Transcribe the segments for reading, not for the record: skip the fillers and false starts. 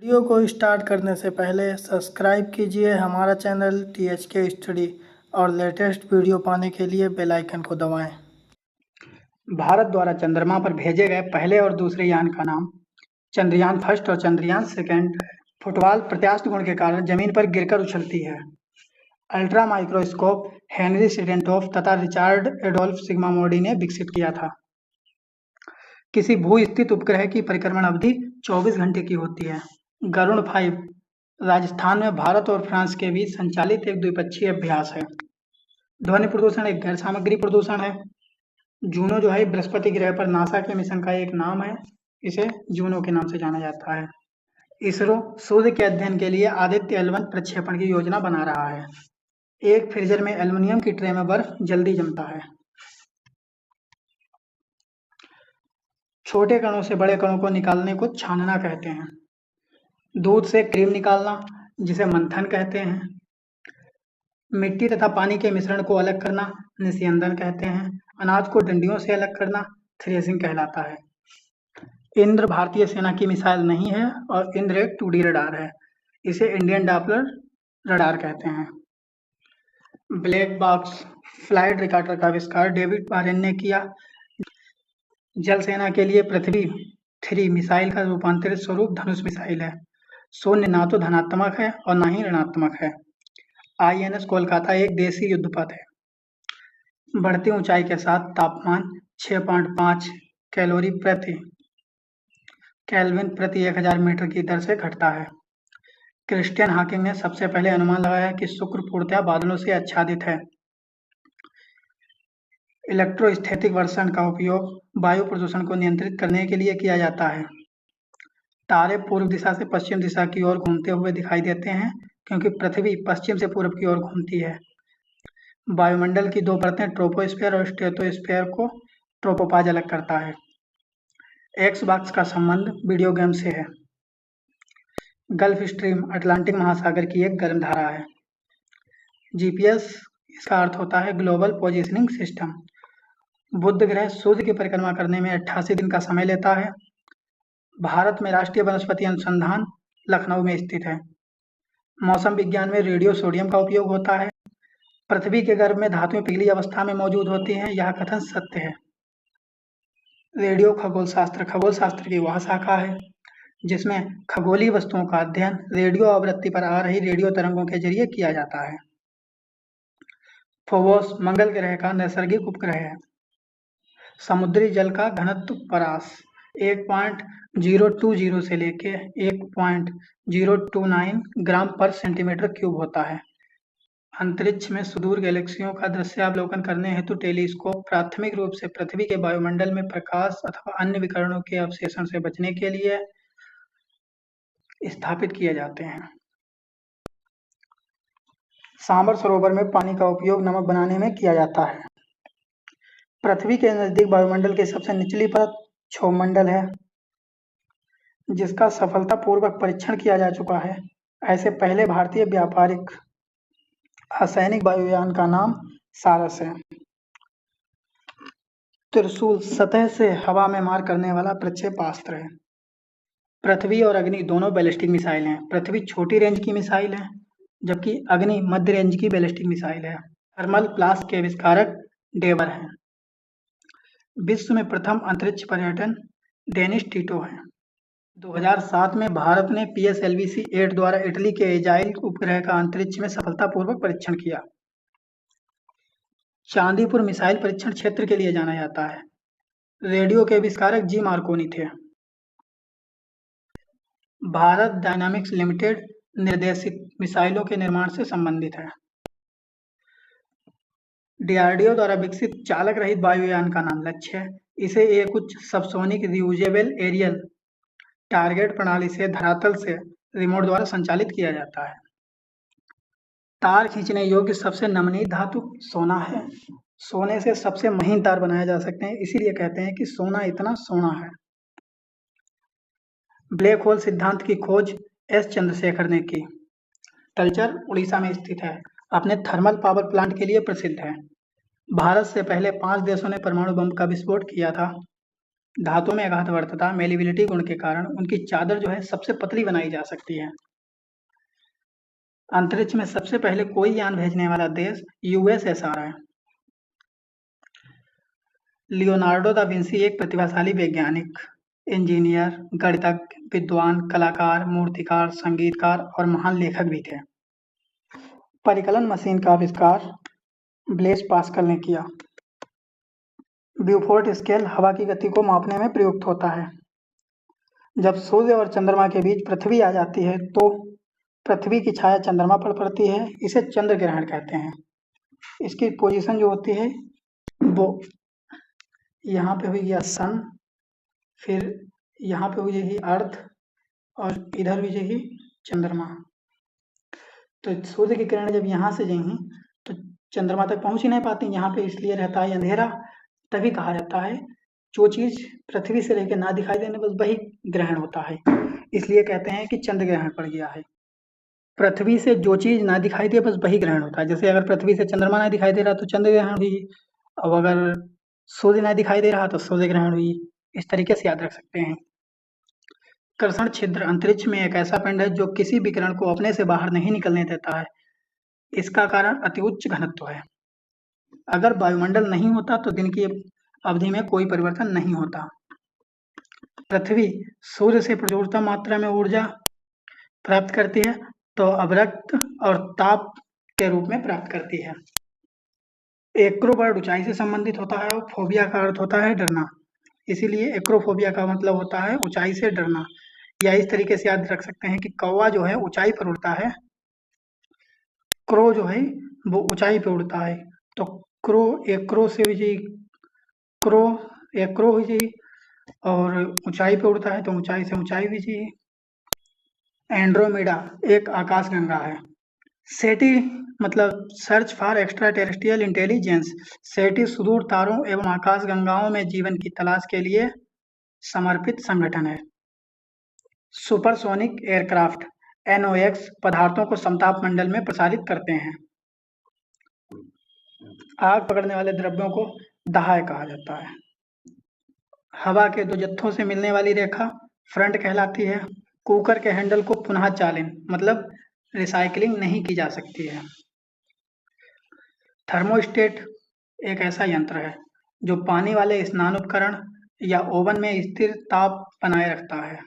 Video को start करने से पहले सब्सक्राइब कीजिए हमारा चैनल THK स्टडी और लेटेस्ट वीडियो पाने के लिए बेल आइकन को दबाएं। भारत द्वारा चंद्रमा पर भेजे गए पहले और दूसरे यान का नाम चंद्रयान फर्स्ट और चंद्रयान सेकेंड। फुटबॉल प्रत्यास्थ गुण के कारण जमीन पर गिरकर उछलती है। अल्ट्रा माइक्रोस्कोप हेनरी सिडेंटोफ तथा रिचार्ड एडोल्फ सिग्मामोडी ने विकसित किया था। किसी भू स्थित उपग्रह की परिक्रमण अवधि 24 घंटे की होती है। गरुड़ 5 राजस्थान में भारत और फ्रांस के बीच संचालित एक द्विपक्षीय अभ्यास है। ध्वनि प्रदूषण एक गैर सामग्री प्रदूषण है। जूनो जो है बृहस्पति ग्रह पर नासा के मिशन का एक नाम है। इसे जूनो के नाम से जाना जाता है। इसरो सूर्य के अध्ययन के लिए आदित्य L1 प्रक्षेपण की योजना बना रहा है। एक फ्रीजर में एल्युमिनियम की ट्रे में बर्फ जल्दी जमता है। छोटे कणों से बड़े कणों को निकालने को छानना कहते हैं। दूध से क्रीम निकालना जिसे मंथन कहते हैं। मिट्टी तथा पानी के मिश्रण को अलग करना निस्यंदन कहते हैं। अनाज को डंडियों से अलग करना थ्रेसिंग कहलाता है। इंद्र भारतीय सेना की मिसाइल नहीं है और इंद्र एक 2D रडार है। इसे इंडियन डॉपलर रडार कहते हैं। ब्लैक बॉक्स फ्लाइट रिकॉर्डर का आविष्कार डेविड वारेन ने किया। जल सेना के लिए पृथ्वी 3 मिसाइल का रूपांतरित स्वरूप धनुष मिसाइल है। शून्य ना तो धनात्मक है और ना ही ऋणात्मक है। INS कोलकाता एक देसी युद्धपोत है। बढ़ती ऊंचाई के साथ तापमान 6.5 कैलोरी प्रति केल्विन प्रति 1000 मीटर की दर से घटता है। क्रिस्टियन हॉकिंग ने सबसे पहले अनुमान लगाया कि शुक्र पूर्णतः बादलों से आच्छादित है। इलेक्ट्रोस्टैटिक वर्षण का उपयोग वायु प्रदूषण को नियंत्रित करने के लिए किया जाता है। तारे पूर्व दिशा से पश्चिम दिशा की ओर घूमते हुए दिखाई देते हैं क्योंकि पृथ्वी पश्चिम से पूर्व की ओर घूमती है। वायुमंडल की 2 परतें ट्रोपोस्फीयर और स्ट्रेटोस्फीयर को ट्रोपोपॉज अलग करता है। एक्सबॉक्स का संबंध वीडियो गेम से है। गल्फ स्ट्रीम अटलांटिक महासागर की एक गर्म धारा है। GPS इसका अर्थ होता है ग्लोबल पोजिशनिंग सिस्टम। बुध ग्रह सूर्य की परिक्रमा करने में 88 दिन का समय लेता है। भारत में राष्ट्रीय वनस्पति अनुसंधान लखनऊ में स्थित है। मौसम विज्ञान में रेडियो सोडियम का उपयोग होता है। पृथ्वी के गर्भ में धातुएं पिघली अवस्था में मौजूद होती हैं। यह कथन सत्य है। रेडियो खगोल शास्त्र की वह शाखा है जिसमें खगोलीय वस्तुओं का अध्ययन रेडियो आवृत्ति पर आ रही रेडियो तरंगों के जरिए किया जाता है। फोबोस मंगल ग्रह का नैसर्गिक उपग्रह है। समुद्री जल का घनत्व परास 1.020 से लेके 1.029 ग्राम पर सेंटीमीटर क्यूब होता है। अंतरिक्ष में सुदूर गैलेक्सियों का दृश्यावलोकन करने हेतु टेलीस्कोप प्राथमिक रूप से पृथ्वी के वायुमंडल में प्रकाश अथवा अन्य विकिरणों के अवशेषण से बचने के लिए स्थापित किए जाते हैं। सांबर सरोवर में पानी का उपयोग नमक बनाने में किया जाता है। पृथ्वी के नजदीक वायुमंडल की सबसे निचली परत क्षोभमंडल है जिसका सफलतापूर्वक परीक्षण किया जा चुका है। ऐसे पहले भारतीय व्यापारिक असैनिक वायुयान का नाम सारस है। त्रिशूल सतह से हवा में मार करने वाला प्रक्षेपास्त्र है। पृथ्वी और अग्नि दोनों बैलिस्टिक मिसाइल हैं। पृथ्वी छोटी रेंज की मिसाइल है जबकि अग्नि मध्य रेंज की बैलिस्टिक मिसाइल है। थर्मल प्लास्ट के आविष्कारक डेवर हैं। विश्व में प्रथम अंतरिक्ष पर्यटन डेनिस टीटो है। 2007 में भारत ने PSLV-C8 द्वारा इटली के एजाइल उपग्रह का अंतरिक्ष में सफलतापूर्वक परीक्षण किया। चांदीपुर मिसाइल परीक्षण क्षेत्र के लिए जाना जाता है। रेडियो के आविष्कारक G मार्कोनी थे। भारत डायनामिक्स लिमिटेड निर्देशित मिसाइलों के निर्माण से संबंधित है। DRDO द्वारा विकसित चालक रहित वायुयान का नाम लक्ष्य है। इसे एक उच्च सबसोनिक रियूजेबल एरियल टारगेट प्रणाली से धरातल से रिमोट द्वारा संचालित किया जाता है। तार खींचने योग्य सबसे नमनीय धातु सोना है। सोने से सबसे महीन तार बनाए जा सकते हैं, इसीलिए कहते हैं कि सोना इतना सोना है। ब्लैक होल सिद्धांत की खोज S चंद्रशेखर ने की। तलचर उड़ीसा में स्थित है। अपने थर्मल पावर प्लांट के लिए प्रसिद्ध है। भारत से पहले 5 देशों ने परमाणु बम का विस्फोट किया था। धातु में अघातवर्तता मेलिबिलिटी गुण के कारण उनकी चादर जो है सबसे पतली बनाई जा सकती है। अंतरिक्ष में सबसे पहले कोई यान भेजने वाला देश यूएसएसआर है। लियोनार्डो दा विंसी एक प्रतिभाशाली वैज्ञानिक, इंजीनियर, गणितज्ञ, विद्वान, कलाकार, मूर्तिकार, संगीतकार और महान लेखक भी थे। परिकलन मशीन का आविष्कार ब्लेस पास्कल ने किया। ब्यूफोर्ट स्केल हवा की गति को मापने में प्रयुक्त होता है। जब सूर्य और चंद्रमा के बीच पृथ्वी आ जाती है तो पृथ्वी की छाया चंद्रमा पर पड़ती है, इसे चंद्र ग्रहण कहते हैं। इसकी पोजीशन जो होती है वो यहाँ पे हुई गया सन, फिर यहाँ पे हुई जाएगी अर्थ और इधर हुई जाएगी चंद्रमा। तो सूर्य की किरणें जब यहाँ से जाएंगी तो चंद्रमा तक पहुंच ही नहीं पाती, यहाँ पे इसलिए रहता है अंधेरा। तभी कहा जाता है जो चीज पृथ्वी से लेकर ना दिखाई देने बस वही ग्रहण होता है, इसलिए कहते हैं कि चंद्र ग्रहण पड़ गया है। पृथ्वी से जो चीज ना दिखाई दे बस वही ग्रहण होता है। जैसे अगर पृथ्वी से चंद्रमा ना दिखाई दे रहा तो चंद्र ग्रहण हुई, और अगर सूर्य ना दिखाई दे रहा तो सूर्य ग्रहण हुई। इस तरीके से याद रख सकते हैं। कर्षण छिद्र अंतरिक्ष में एक ऐसा पिंड है जो किसी विकिरण को अपने से बाहर नहीं निकलने देता है। इसका कारण अति उच्च घनत्व है। अगर वायुमंडल नहीं होता तो दिन की अवधि में कोई परिवर्तन नहीं होता। पृथ्वी सूर्य से प्रचुरतम मात्रा में ऊर्जा प्राप्त करती है तो अवरक्त और ताप के रूप में प्राप्त करती है। एक्रोबर्ड ऊंचाई से संबंधित होता है और फोबिया का अर्थ होता है डरना, इसीलिए एक्रोफोबिया का मतलब होता है ऊंचाई से डरना। या इस तरीके से याद रख सकते हैं कि कौवा जो है ऊंचाई पर उड़ता है, क्रो जो है वो ऊंचाई पे उड़ता है। तो क्रो एक्रो से हुई जी, क्रो एक्रो हुई जी, और ऊंचाई पे उड़ता है तो ऊंचाई से ऊंचाई हुई जी। एंड्रोमेडा एक आकाशगंगा है। सेटी मतलब search for extraterrestrial intelligence. SETI सुदूर तारों एवं आकाशगंगाओं में जीवन की तलाश के लिए समर्पित संगठन है। सुपरसोनिक एयरक्राफ्ट एनओएक्स पदार्थों को समताप मंडल में प्रसारित करते हैं। आग पकड़ने वाले द्रव्यों को दहाय कहा जाता है। हवा के दो जत्थों से मिलने वाली रेखा फ्रंट कहलाती है। कुकर के हैंडल को पुनः चालन मतलब रिसाइकलिंग नहीं की जा सकती है। थर्मोस्टेट एक ऐसा यंत्र है जो पानी वाले स्नान उपकरण या ओवन में स्थिर ताप बनाए रखता है।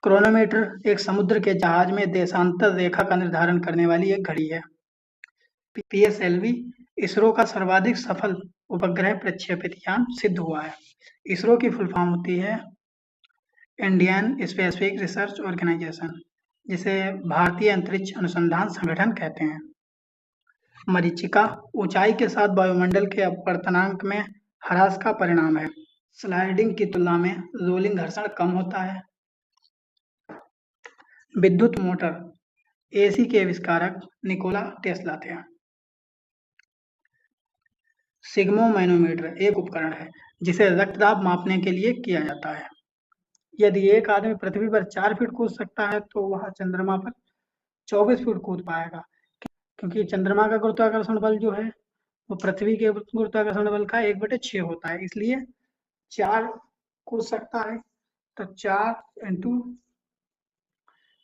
क्रोनोमीटर एक समुद्र के जहाज में देशांतर रेखा का निर्धारण करने वाली एक घड़ी है। पीएसएलवी इसरो का सर्वाधिक सफल उपग्रह प्रक्षेपित यान सिद्ध हुआ है। इसरो की फुल फॉर्म होती है इंडियन स्पेसिफिक रिसर्च ऑर्गेनाइजेशन, जिसे भारतीय अंतरिक्ष अनुसंधान संगठन कहते हैं। मरीचिका ऊंचाई के साथ वायुमंडल के अपवर्तनांक में ह्रास का परिणाम है। स्लाइडिंग की तुलना में रोलिंग घर्षण कम होता है। विद्युत मोटर एसी के आविष्कारक निकोला टेस्ला थे। सिग्मो मैनोमीटर एक उपकरण है जिसे रक्तदाब मापने के लिए किया जाता है। यदि एक आदमी पृथ्वी पर 4 फीट कूद सकता है तो वह चंद्रमा पर 24 फीट कूद पाएगा, क्योंकि चंद्रमा का गुरुत्वाकर्षण बल जो है वो पृथ्वी के गुरुत्वाकर्षण बल का 1/6 होता है, इसलिए 4 कूद सकता है। तो 4 ×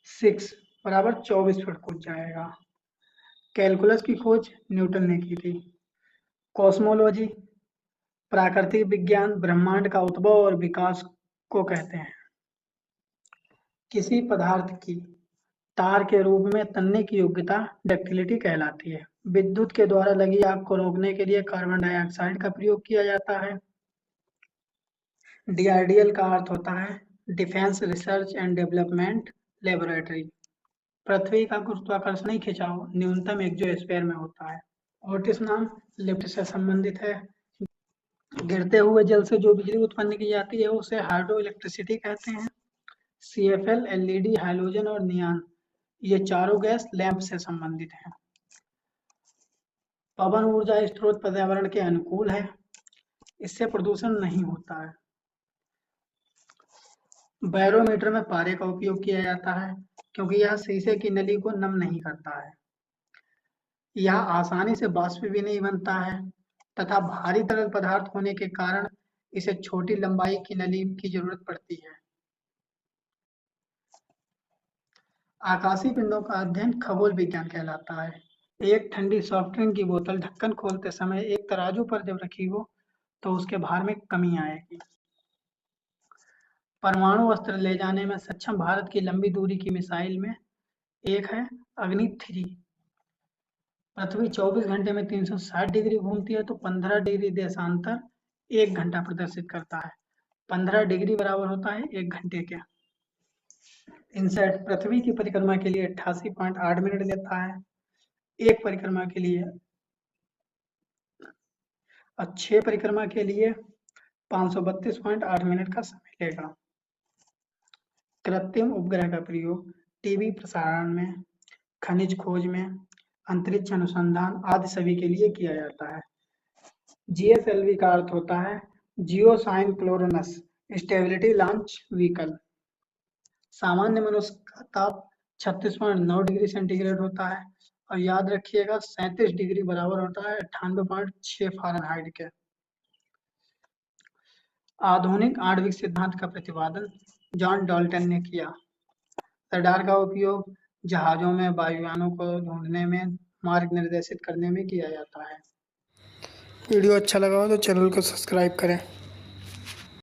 6 बराबर 24 फीट कूद जाएगा। कैलकुलस की खोज न्यूटन ने की थी। कॉस्मोलॉजी प्राकृतिक विज्ञान ब्रह्मांड का उद्भव और विकास को कहते हैं। किसी पदार्थ की तार के रूप में तनने की योग्यता डक्टिलिटी कहलाती है। विद्युत के द्वारा लगी आग को रोकने के लिए कार्बन डाइऑक्साइड का प्रयोग किया जाता है। डीआरडीएल का अर्थ होता है defence research and development laboratory. पृथ्वी का गुरुत्वाकर्षणी खिंचाव न्यूनतम एक्सोस्फीयर में होता है। ओटिस नाम लिफ्ट से संबंधित है। गिरते हुए जल से जो बिजली उत्पन्न की जाती है उसे हाइड्रो इलेक्ट्रिसिटी कहते हैं। CFL, LED, हाइड्रोजन और नियॉन ये चारों गैस लैंप से संबंधित हैं। पवन ऊर्जा स्रोत पर्यावरण के अनुकूल है, इससे प्रदूषण नहीं होता है। बैरोमीटर में पारे का उपयोग किया जाता है क्योंकि यह शीशे की नली को नम नहीं करता है। यह आसानी से वाष्प भी नहीं बनता है तथा भारी तरल पदार्थ होने के कारण इसे छोटी लंबाई की नली की जरूरत पड़ती है। आकाशीय पिंडों का अध्ययन खगोल विज्ञान कहलाता है। एक ठंडी सॉफ्ट ड्रिंक की बोतल ढक्कन खोलते समय एक तराजू पर जब रखी हो तो उसके भार में कमी आएगी। परमाणु अस्त्र ले जाने में सक्षम भारत की लंबी दूरी की मिसाइल में एक है अग्नि 3। पृथ्वी 24 घंटे में 360 डिग्री घूमती है तो 15 डिग्री देशांतर 1 घंटा प्रदर्शित करता है। 15 डिग्री बराबर होता है 1 घंटे के। इनसेट पृथ्वी की परिक्रमा के लिए 88.8 मिनट लेता है। एक परिक्रमा के लिए और 6 परिक्रमा के लिए 532.8 मिनट का समय लेगा। कृत्रिम उपग्रह का प्रयोग टीवी प्रसारण में, खनिज खोज में, अंतरिक्ष अनुसंधान आदि सभी के लिए किया जाता है। जीएसएलवी का अर्थ होता है जियोसाइंक्रोनस स्टेबिलिटी लॉन्च व्हीकल। सामान्य मनुष्य का ताप 36.9 डिग्री सेंटीग्रेड होता है और याद रखिएगा 37 डिग्री बराबर होता है 98.6 फ़ारेनहाइट के। आधुनिक आणविक सिद्धांत का प्रतिपादन जॉन डाल्टन ने किया। रडार का उपयोग जहाजों में वायुयानों को ढूंढने में, मार्ग निर्देशित करने में किया जाता है। वीडियो अच्छा लगा हो तो चैनल को सब्सक्राइब करें।